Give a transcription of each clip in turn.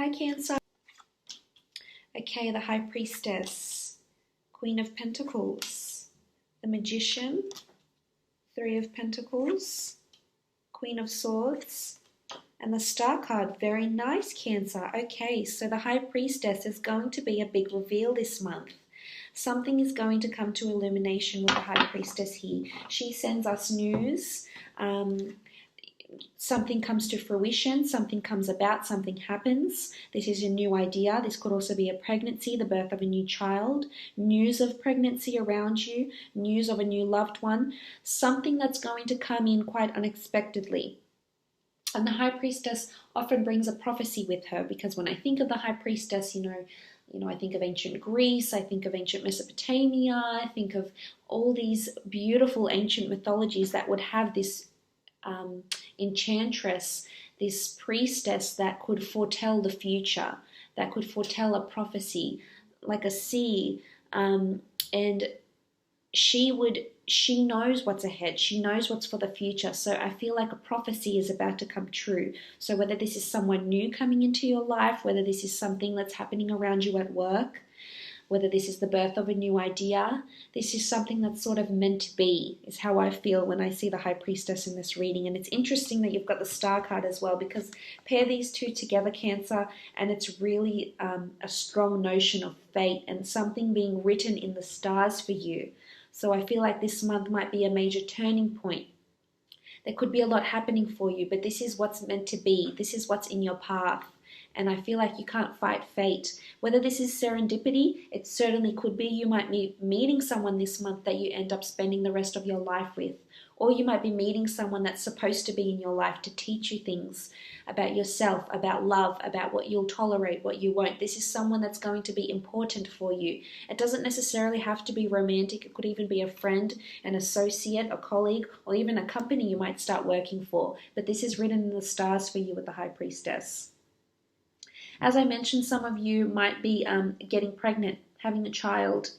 Hi, Cancer. Okay, the High Priestess, Queen of Pentacles, the Magician, Three of Pentacles, Queen of Swords, and the Star card. Very nice, Cancer. Okay, so the High Priestess is going to be a big reveal this month. Something is going to come to illumination with the High Priestess here. She sends us news. Something comes to fruition, something comes about, something happens. This is a new idea. This could also be a pregnancy, the birth of a new child, news of pregnancy around you, news of a new loved one, something that's going to come in quite unexpectedly. And the High Priestess often brings a prophecy with her, because when I think of the High Priestess, I think of ancient Greece, I think of ancient Mesopotamia, I think of all these beautiful ancient mythologies that would have this enchantress, this priestess that could foretell the future, that could foretell a prophecy, like a seer, and she knows what's ahead, she knows what's for the future. So I feel like a prophecy is about to come true. So whether this is someone new coming into your life, whether this is something that's happening around you at work, whether this is the birth of a new idea, this is something that's sort of meant to be, is how I feel when I see the High Priestess in this reading. And it's interesting that you've got the Star card as well, because pair these two together, Cancer, and it's really a strong notion of fate and something being written in the stars for you. So I feel like this month might be a major turning point. There could be a lot happening for you, but this is what's meant to be. This is what's in your path. And I feel like you can't fight fate. Whether this is serendipity, it certainly could be. You might be meeting someone this month that you end up spending the rest of your life with. Or you might be meeting someone that's supposed to be in your life to teach you things about yourself, about love, about what you'll tolerate, what you won't. This is someone that's going to be important for you. It doesn't necessarily have to be romantic. It could even be a friend, an associate, a colleague, or even a company you might start working for. But this is written in the stars for you with the High Priestess. As I mentioned, some of you might be getting pregnant, having a child.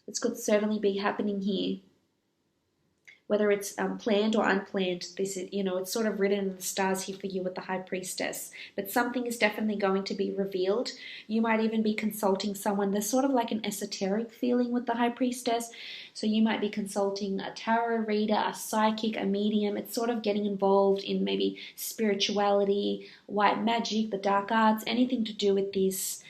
This could certainly be happening here. Whether it's planned or unplanned, this is, it's sort of written in the stars here for you with the High Priestess. But something is definitely going to be revealed. You might even be consulting someone. There's sort of like an esoteric feeling with the High Priestess. So you might be consulting a tarot reader, a psychic, a medium. It's sort of getting involved in maybe spirituality, white magic, the dark arts, anything to do with this,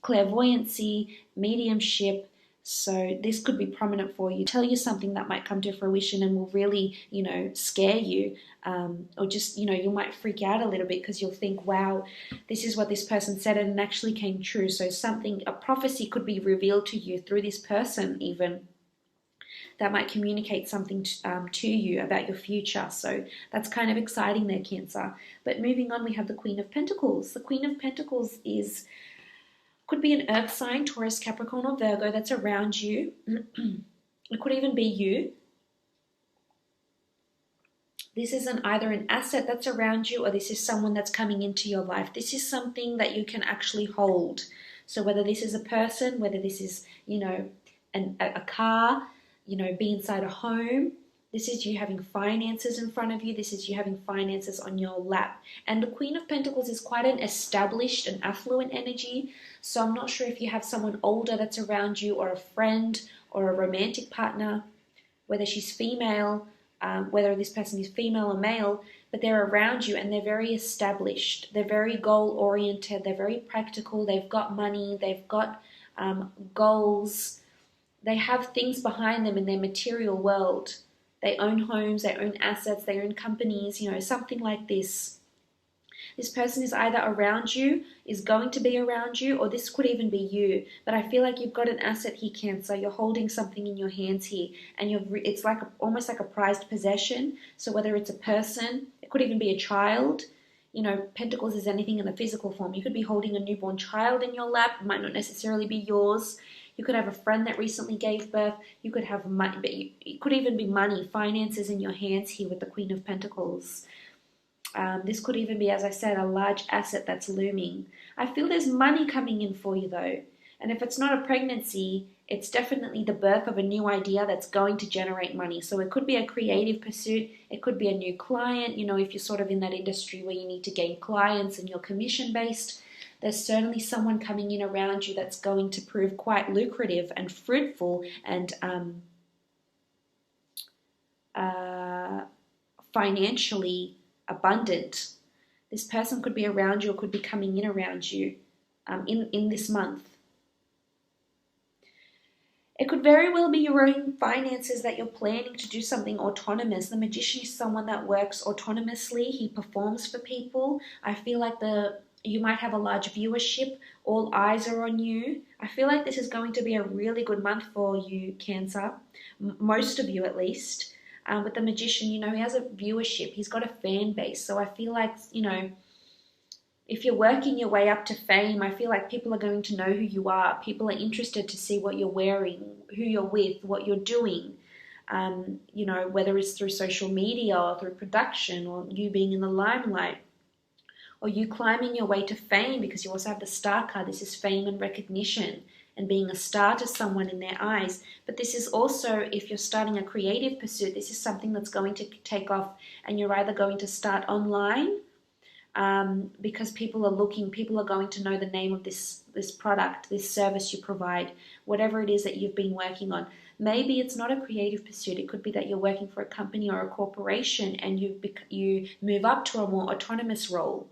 clairvoyancy, mediumship. So this could be prominent for you. Tell you something that might come to fruition and will really, scare you. Or just, you might freak out a little bit because you'll think, wow, this is what this person said and it actually came true. So a prophecy could be revealed to you through this person even, that might communicate something to you about your future. So that's kind of exciting there, Cancer. But moving on, we have the Queen of Pentacles. The Queen of Pentacles could be an earth sign, Taurus, Capricorn, or Virgo that's around you. It could even be you. This is either an asset that's around you, or this is someone that's coming into your life. This is something that you can actually hold. So whether this is a person, whether this is, a car, be inside a home. This is you having finances in front of you. This is you having finances on your lap. And the Queen of Pentacles is quite an established and affluent energy. So I'm not sure if you have someone older that's around you, or a friend, or a romantic partner, whether she's female, whether this person is female or male, but they're around you and they're very established. They're very goal-oriented. They're very practical. They've got money. They've got goals. They have things behind them in their material world. They own homes, they own assets, they own companies, something like this. This person is either around you, is going to be around you, or this could even be you. But I feel like you've got an asset here, Cancer. You're holding something in your hands here, and it's like almost like a prized possession. So whether it's a person, it could even be a child. Pentacles is anything in the physical form. You could be holding a newborn child in your lap. It might not necessarily be yours. You could have a friend that recently gave birth. You could have money, but it could even be money, finances in your hands here with the Queen of Pentacles. This could even be, as I said, a large asset that's looming. I feel there's money coming in for you though. And if it's not a pregnancy, It's definitely the birth of a new idea that's going to generate money. So it could be a creative pursuit. It could be a new client. You know, if you're sort of in that industry where you need to gain clients and you're commission based, there's certainly someone coming in around you that's going to prove quite lucrative and fruitful and financially abundant. This person could be around you or could be coming in around you in this month. It could very well be your own finances that you're planning to do something autonomous. The Magician is someone that works autonomously. He performs for people. I feel like you might have a large viewership. All eyes are on you. I feel like this is going to be a really good month for you, Cancer. Most of you, at least. With the Magician, you know, he has a viewership. He's got a fan base. So I feel like, you know, if you're working your way up to fame, I feel like people are going to know who you are. People are interested to see what you're wearing, who you're with, what you're doing. You know, whether it's through social media or through production or you being in the limelight or you climbing your way to fame, because you also have the Star card. This is fame and recognition and being a star to someone in their eyes. But this is also, if you're starting a creative pursuit, this is something that's going to take off, and you're either going to start online because people are going to know the name of this product, this service you provide, whatever it is that you've been working on. Maybe it's not a creative pursuit. It could be that you're working for a company or a corporation and you move up to a more autonomous role.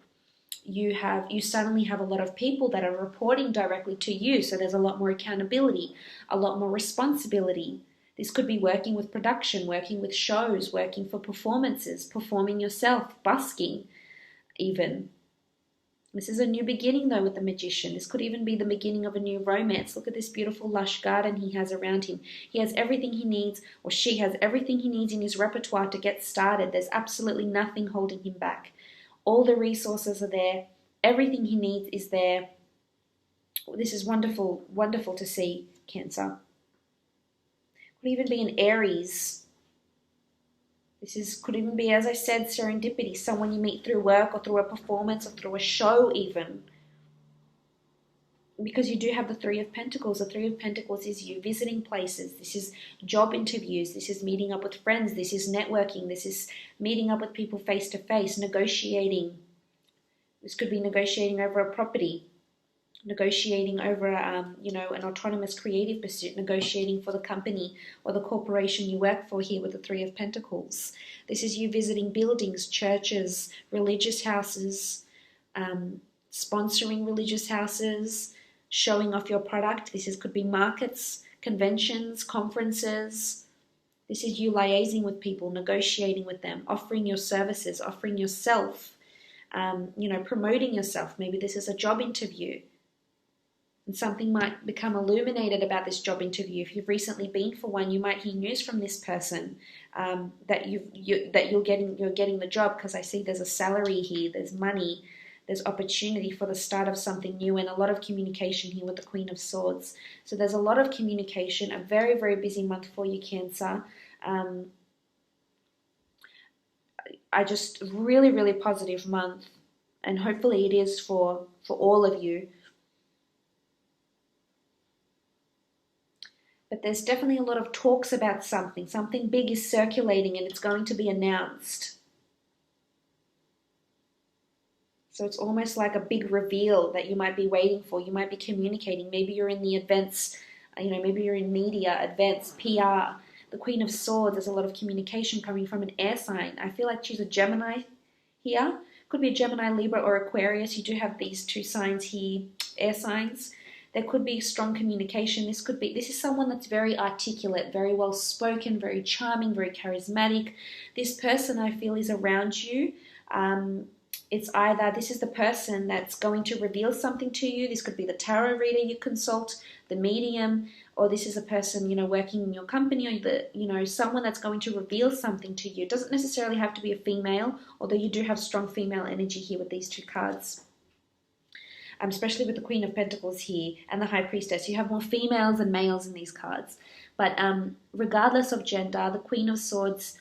You suddenly have a lot of people that are reporting directly to you, so there's a lot more accountability, a lot more responsibility. This could be working with production, working with shows, working for performances, performing yourself, busking even. This is a new beginning though with the Magician. This could even be the beginning of a new romance. Look at this beautiful lush garden he has around him. He has everything he needs, or she has everything he needs in his repertoire to get started. There's absolutely nothing holding him back. All the resources are there. Everything he needs is there. This is wonderful, wonderful to see, Cancer. Could even be an Aries. Could even be, as I said, serendipity. Someone you meet through work or through a performance or through a show even. Because you do have the Three of Pentacles. The Three of Pentacles is you visiting places. This is job interviews. This is meeting up with friends. This is networking. This is meeting up with people face to face, negotiating. This could be negotiating over a property, negotiating over, you know, an autonomous creative pursuit, negotiating for the company or the corporation you work for here with the Three of Pentacles. This is you visiting buildings, churches, religious houses, sponsoring religious houses, showing off your product. Could be markets, conventions, conferences. This is you liaising with people, negotiating with them, offering your services, offering yourself, you know, promoting yourself. Maybe this is a job interview. And something might become illuminated about this job interview. If you've recently been for one, you might hear news from this person that you're getting the job, because I see there's a salary here, there's money, there's opportunity for the start of something new, and a lot of communication here with the Queen of Swords. So there's a lot of communication, a very, very busy month for you, Cancer. I just really, really positive month, and hopefully it is for all of you. But there's definitely a lot of talks about something. Something big is circulating and it's going to be announced. So it's almost like a big reveal that you might be waiting for. You might be communicating. Maybe you're in the events, you know, maybe you're in media, events, PR. The Queen of Swords, there's a lot of communication coming from an air sign. I feel like she's a Gemini here. Could be a Gemini, Libra, or Aquarius. You do have these two signs here, air signs. There could be strong communication. This is someone that's very articulate, very well spoken, very charming, very charismatic. This person, I feel, is around you. It's either this is the person that's going to reveal something to you. This could be the tarot reader you consult, the medium, or this is a person, you know, working in your company, or someone that's going to reveal something to you. It doesn't necessarily have to be a female, although you do have strong female energy here with these two cards. Especially with the Queen of Pentacles here and the High Priestess. You have more females than males in these cards. But regardless of gender, the Queen of Swords,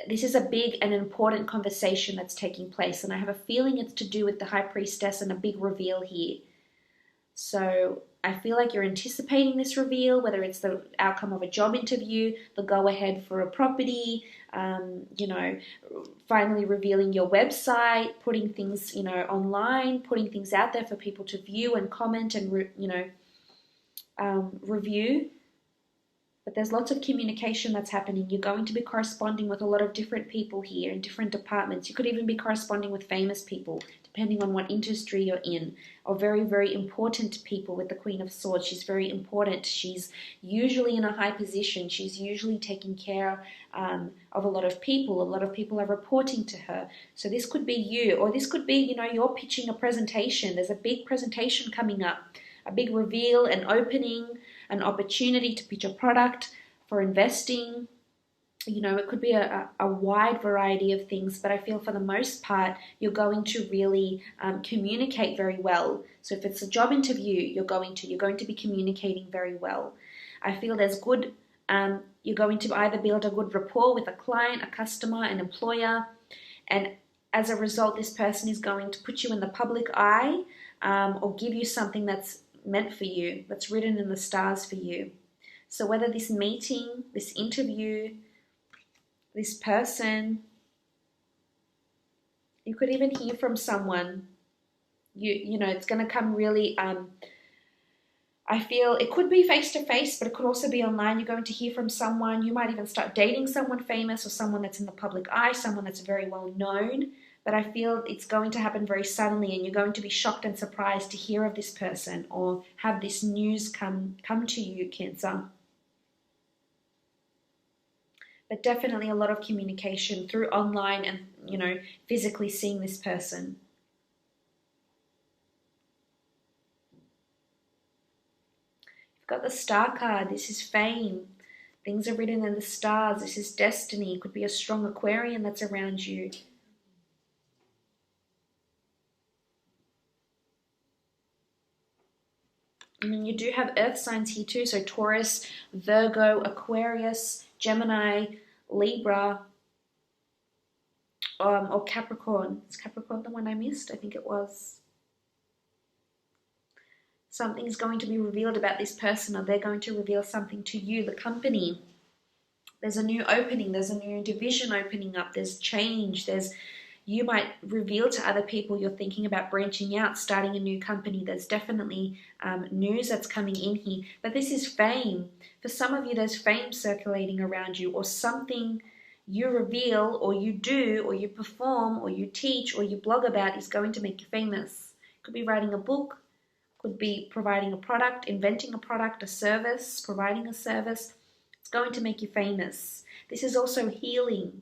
this is a big and important conversation that's taking place. And I have a feeling it's to do with the High Priestess and a big reveal here. So I feel like you're anticipating this reveal, whether it's the outcome of a job interview, the go-ahead for a property, you know, finally revealing your website, putting things, you know, online, putting things out there for people to view and comment and, review. But there's lots of communication that's happening. You're going to be corresponding with a lot of different people here in different departments. You could even be corresponding with famous people, depending on what industry you're in, or very, very important people with the Queen of Swords. She's very important. She's usually in a high position. She's usually taking care of a lot of people. A lot of people are reporting to her. So this could be you, or this could be, you know, you're pitching a presentation. There's a big presentation coming up, a big reveal, an opening, an opportunity to pitch a product for investing. You know, it could be a wide variety of things, but I feel for the most part, you're going to really communicate very well. So if it's a job interview, you're going to be communicating very well. I feel there's good, you're going to either build a good rapport with a client, a customer, an employer, and as a result, this person is going to put you in the public eye or give you something that's meant for you, that's written in the stars for you. So whether this meeting, this interview, this person, you could even hear from someone, you know, it's going to come really, I feel it could be face-to-face, but it could also be online. You're going to hear from someone. You might even start dating someone famous or someone that's in the public eye, someone that's very well known. But I feel it's going to happen very suddenly, and you're going to be shocked and surprised to hear of this person or have this news come to you, Cancer. But definitely a lot of communication through online and, you know, physically seeing this person. You've got the Star card. This is fame. Things are written in the stars. This is destiny. It could be a strong Aquarian that's around you. I mean, you do have earth signs here too, so Taurus, Virgo, Aquarius, Gemini, Libra, or Capricorn. Is Capricorn the one I missed? I think it was. Something's going to be revealed about this person, or they're going to reveal something to you, the company. There's a new opening, there's a new division opening up, there's change, you might reveal to other people you're thinking about branching out, starting a new company. There's definitely news that's coming in here. But this is fame. For some of you, there's fame circulating around you, or something you reveal or you do or you perform or you teach or you blog about is going to make you famous. Could be writing a book, could be providing a product, inventing a product, a service, providing a service. It's going to make you famous. This is also healing.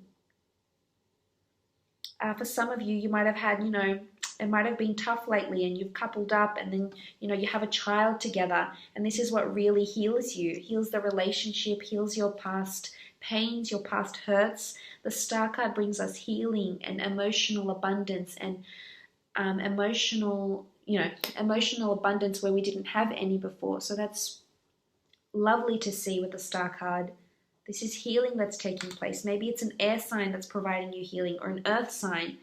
For some of you, you might have had, you know, it might have been tough lately and you've coupled up and then, you know, you have a child together, and this is what really heals you, heals the relationship, heals your past pains, your past hurts. The Star card brings us healing and emotional abundance and emotional abundance where we didn't have any before. So that's lovely to see with the Star card. This is healing that's taking place. Maybe it's an air sign that's providing you healing, or an earth sign.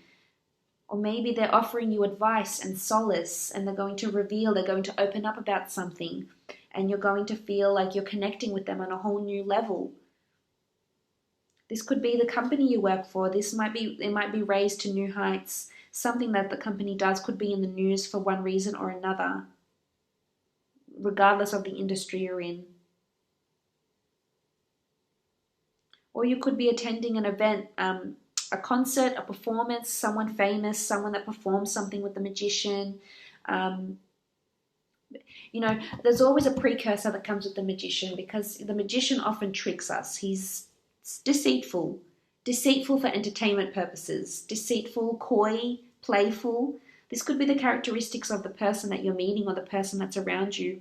Or maybe they're offering you advice and solace, and they're going to open up about something, and you're going to feel like you're connecting with them on a whole new level. This could be the company you work for. It might be raised to new heights. Something that the company does could be in the news for one reason or another, regardless of the industry you're in. Or you could be attending an event, a concert, a performance, someone famous, someone that performs something with the magician. You know, there's always a precursor that comes with the magician, because the magician often tricks us. He's deceitful for entertainment purposes, deceitful, coy, playful. This could be the characteristics of the person that you're meeting or the person that's around you,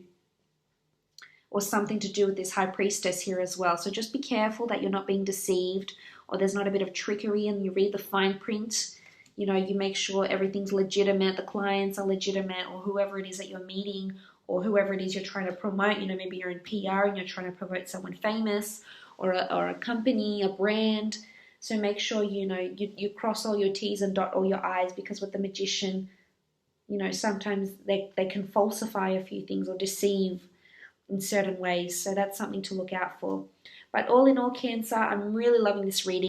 or something to do with this high priestess here as well. So just be careful that you're not being deceived, or there's not a bit of trickery, and you read the fine print. You know, you make sure everything's legitimate, the clients are legitimate, or whoever it is that you're meeting, or whoever it is you're trying to promote. You know, maybe you're in PR and you're trying to promote someone famous, or a company, a brand. So make sure, you know, you cross all your T's and dot all your I's, because with the magician, You know, sometimes they can falsify a few things or deceive in certain ways. So that's something to look out for. But all in all, Cancer, I'm really loving this reading.